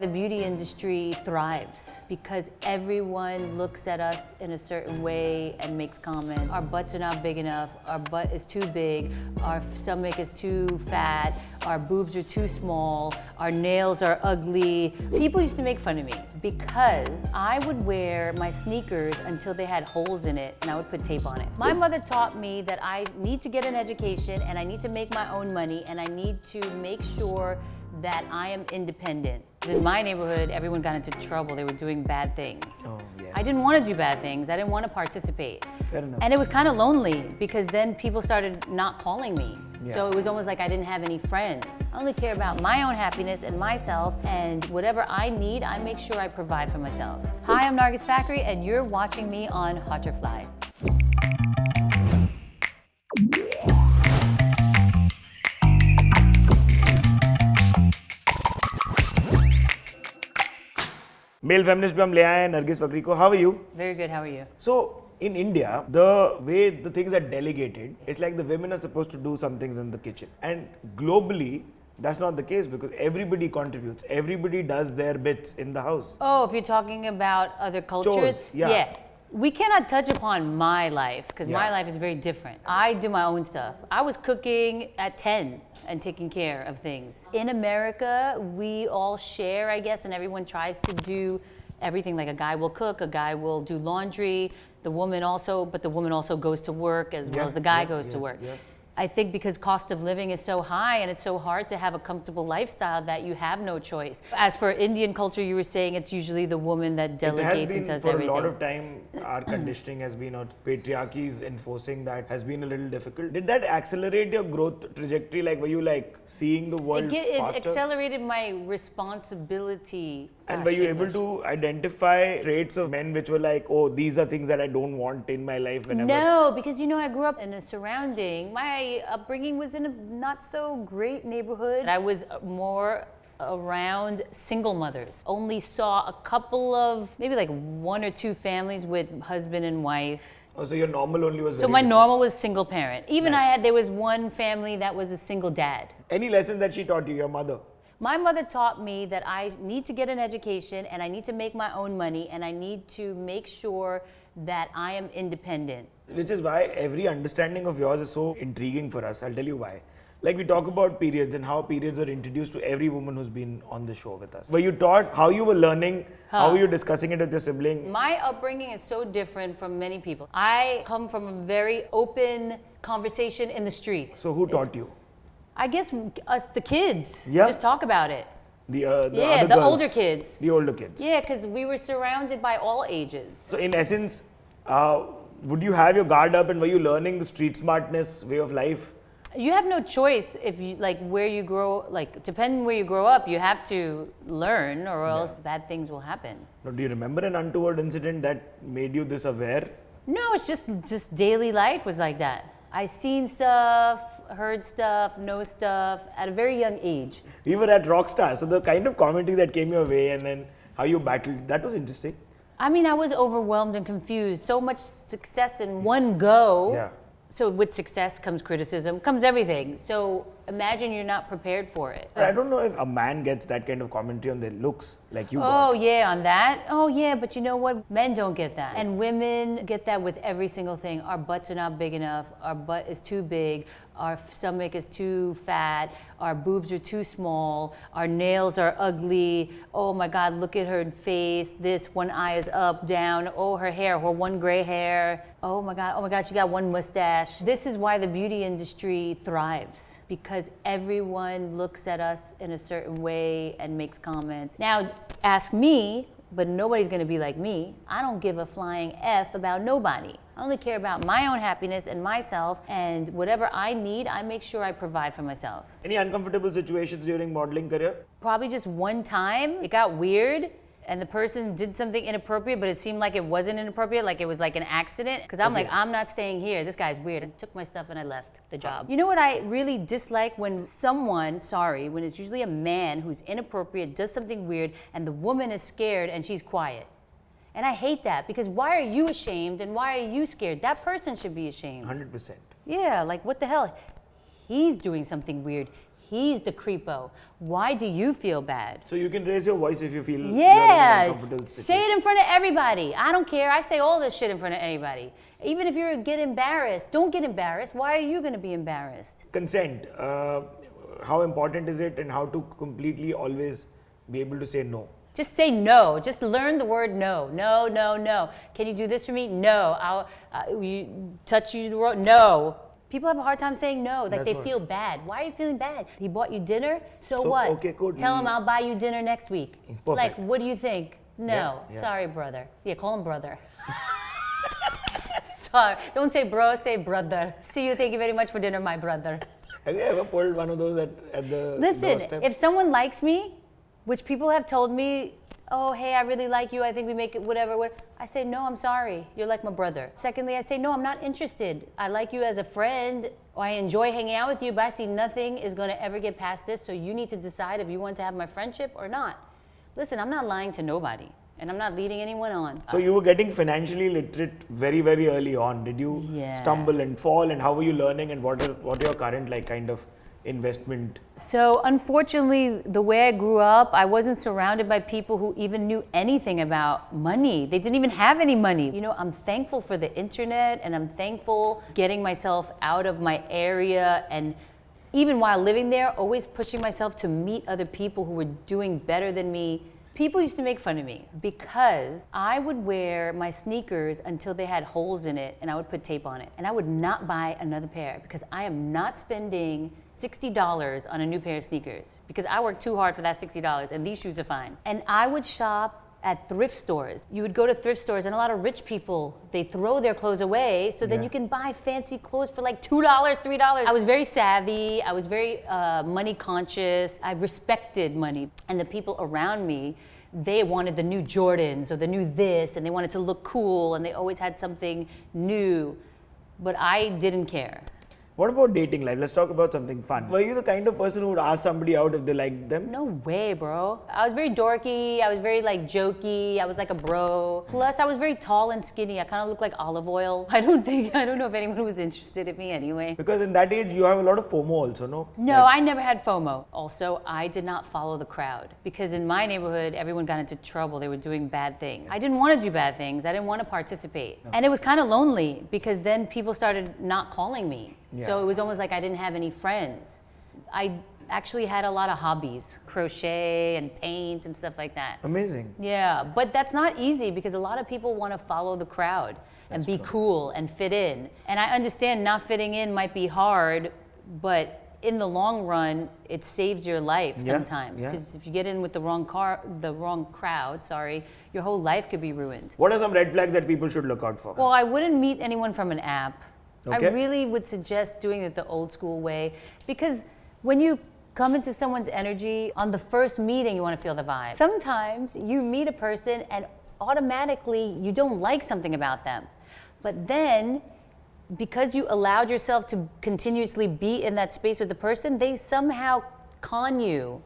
The beauty industry thrives because everyone looks at us in a certain way and makes comments. Our butts are not big enough, our butt is too big, our stomach is too fat, our boobs are too small, our nails are ugly. People used to make fun of me because I would wear my sneakers until they had holes in it and I would put tape on it. My mother taught me that I need to get an education and I need to make my own money and I need to make sure that I am independent. In my neighborhood, everyone got into trouble. They were doing bad things. Oh, yeah. I didn't want to do bad things. I didn't want to participate. Fair enough. And it was kind of lonely because then people started not calling me. Yeah. So it was almost like I didn't have any friends. I only care about my own happiness and myself, and whatever I need, I make sure I provide for myself. Hi, I'm Nargis Fakhri, and you're watching me on Hotterfly. Male Feminist पे हम ले आए हैं Nargis Fakhri को. How are you? Very good, how are you? So in India, the way the things are delegated, it's like the women are supposed to do some things in the kitchen. And globally, that's not the case because everybody contributes. Everybody does their bits in the house. Oh, if you're talking about other cultures? Chores, yeah. We cannot touch upon my life because my Yeah. life is very different. I do my own stuff. I was cooking at 10 and taking care of things. In America, we all share, I guess, and everyone tries to do everything. Like a guy will cook, a guy will do laundry, the woman also, but the woman also goes to work as well as the guy goes to work. I think because cost of living is so high and it's so hard to have a comfortable lifestyle that you have no choice. As for Indian culture, you were saying it's usually the woman that delegates and does for everything. a lot of time, our conditioning has been, or patriarchy's enforcing that has been a little difficult. Did that accelerate your growth trajectory? Like, were you like seeing the world It faster? accelerated my responsibility. And Gosh, were you English. able to identify traits of men which were like, oh, these are things that I don't want in my life whenever? No, because I grew up in a surrounding. My upbringing was in a not so great neighborhood. I was more around single mothers. Only saw a couple of, maybe like one or two families with husband and wife. Oh, so your normal only was So very my different. normal was single parent. Even Nice. there was one family that was a single dad. Any lesson that she taught you, your mother? My mother taught me that I need to get an education and I need to make my own money and I need to make sure that I am independent. Which is why every understanding of yours is so intriguing for us. I'll tell you why. Like we talk about periods and how periods are introduced to every woman who's been on the show with us. Were you taught how you were learning? How were you discussing it with your sibling? My upbringing is so different from many people. I come from a very open conversation in the street. So who taught you? I guess us, the kids, Yeah. just talk about it. The Yeah, other the girls. older kids. The older kids. Yeah, because we were surrounded by all ages. So in essence, would you have your guard up and were you learning the street smartness way of life? You have no choice if you where you grow, depending where you grow up, you have to learn or else bad things will happen. Now, do you remember an untoward incident that made you this aware? No, it's just daily life was like that. I seen stuff, heard stuff, know stuff at a very young age. We were at Rockstar, so the kind of commentary that came your way and then how you battled, that was interesting. I mean, I was overwhelmed and confused. So much success in one go. Yeah. So with success comes criticism, comes everything. So imagine you're not prepared for it. I don't know if a man gets that kind of commentary on their looks like you Oh got. yeah, on that? Oh yeah, but you know what? Men don't get that. And women get that with every single thing. Our butts are not big enough, our butt is too big, our stomach is too fat, our boobs are too small, our nails are ugly. Oh my God, look at her face. This one eye is up, down. Oh, her hair, her one gray hair. Oh my God, she got one mustache. This is why the beauty industry thrives because everyone looks at us in a certain way and makes comments. Now, ask me, but nobody's gonna be like me. I don't give a flying F about nobody. I only care about my own happiness and myself, and whatever I need, I make sure I provide for myself. Any uncomfortable situations during modeling career? Probably just one time, it got weird, and the person did something inappropriate, but it seemed like it wasn't inappropriate, like it was like an accident. Because I'm like, I'm not staying here. This guy's weird. I took my stuff and I left the job. You know what I really dislike? When when it's usually a man who's inappropriate, does something weird, and the woman is scared and she's quiet. And I hate that because why are you ashamed and why are you scared? That person should be ashamed. 100%. Yeah, like what the hell? He's doing something weird. He's the creepo. Why do you feel bad? So you can raise your voice if you feel you're in Yeah, an uncomfortable situation. say it in front of everybody. I don't care. I say all this shit in front of anybody. Even if you get embarrassed, don't get embarrassed. Why are you going to be embarrassed? Consent. How important is it, and how to completely always be able to say no? Just say no. Just learn the word no. No, no, no. Can you do this for me? No. I'll touch you. No. People have a hard time saying no. Like they feel bad. Why are you feeling bad? He bought you dinner. So what? Okay, good. Tell him I'll buy you dinner next week. Perfect. Like, what do you think? No. Yeah. Sorry, brother. Yeah, call him brother. Sorry. Don't say bro, say brother. See you. Thank you very much for dinner, my brother. Have you ever pulled one of those at the Listen, doorstep? if someone likes me, which people have told me, oh, hey, I really like you, I think we make it whatever. I say, no, I'm sorry. You're like my brother. Secondly, I say, no, I'm not interested. I like you as a friend, or I enjoy hanging out with you, but I see nothing is going to ever get past this, so you need to decide if you want to have my friendship or not. Listen, I'm not lying to nobody, and I'm not leading anyone on. So you were getting financially literate very, very early on. Did you stumble and fall, and how were you learning, and what are your current kind of investment? So unfortunately, the way I grew up, I wasn't surrounded by people who even knew anything about money. They didn't even have any money. You know, I'm thankful for the internet, and I'm thankful getting myself out of my area, and even while living there, always pushing myself to meet other people who were doing better than me. People used to make fun of me because I would wear my sneakers until they had holes in it, and I would put tape on it. And I would not buy another pair because I am not spending $60 on a new pair of sneakers because I worked too hard for that $60, and these shoes are fine. And I would shop at thrift stores. You would go to thrift stores, and a lot of rich people, they throw their clothes away, so then you can buy fancy clothes for like $2, $3. I was very savvy, I was very money conscious, I respected money. And the people around me, they wanted the new Jordans or the new this, and they wanted to look cool, and they always had something new, but I didn't care. What about dating life? Let's talk about something fun. Were you the kind of person who would ask somebody out if they liked them? No way, bro. I was very dorky. I was very jokey. I was like a bro. Plus, I was very tall and skinny. I kind of looked like olive oil. I don't know if anyone was interested in me anyway. Because in that age, you have a lot of FOMO also, no? No, I never had FOMO. Also, I did not follow the crowd because in my neighborhood, everyone got into trouble. They were doing bad things. I didn't want to do bad things. I didn't want to participate. And it was kind of lonely because then people started not calling me. So it was almost like I didn't have any friends. I actually had a lot of hobbies, crochet and paint and stuff like that. Amazing. Yeah, but that's not easy because a lot of people want to follow the crowd and be cool and fit in. And I understand not fitting in might be hard, but in the long run, it saves your life sometimes. Because if you get in with the wrong crowd, your whole life could be ruined. What are some red flags that people should look out for? Well, I wouldn't meet anyone from an app. Okay. I really would suggest doing it the old school way because when you come into someone's energy, on the first meeting, you want to feel the vibe. Sometimes you meet a person and automatically you don't like something about them. But then, because you allowed yourself to continuously be in that space with the person, they somehow con you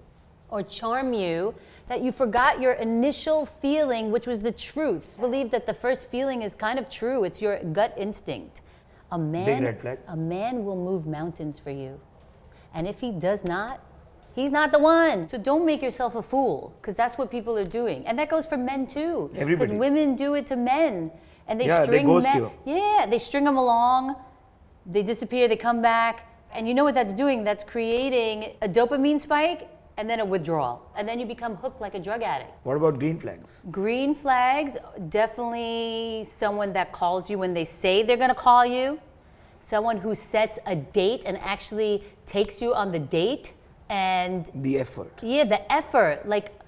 or charm you that you forgot your initial feeling, which was the truth. I believe that the first feeling is kind of true. It's your gut instinct. Big red flag. A man will move mountains for you. And if he does not, he's not the one. So don't make yourself a fool, because that's what people are doing. And that goes for men too. Everybody. Because women do it to men. And they they string ghost men. you. Yeah, they string them along, they disappear, they come back. And you know what that's doing? That's creating a dopamine spike and then a withdrawal. And then you become hooked like a drug addict. What about green flags? Green flags, definitely someone that calls you when they say they're gonna call you. Someone who sets a date and actually takes you on the date. And the effort. Yeah, the effort. Like,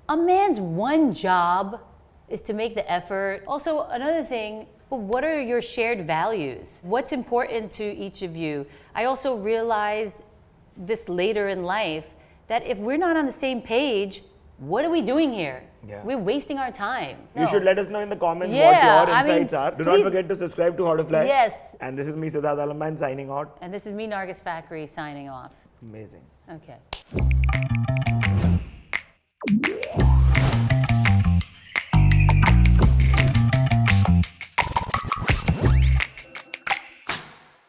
a man's one job is to make the effort. Also, another thing, but what are your shared values? What's important to each of you? I also realized this later in life that if we're not on the same page, what are we doing here? Yeah. We're wasting our time. You should let us know in the comments what Yeah, your insights are. Do not please- forget to subscribe to How to Fly. Yes. And this is me, Siddharth Aalambayan, signing out. And this is me, Nargis Fakhri, signing off. Amazing. Okay.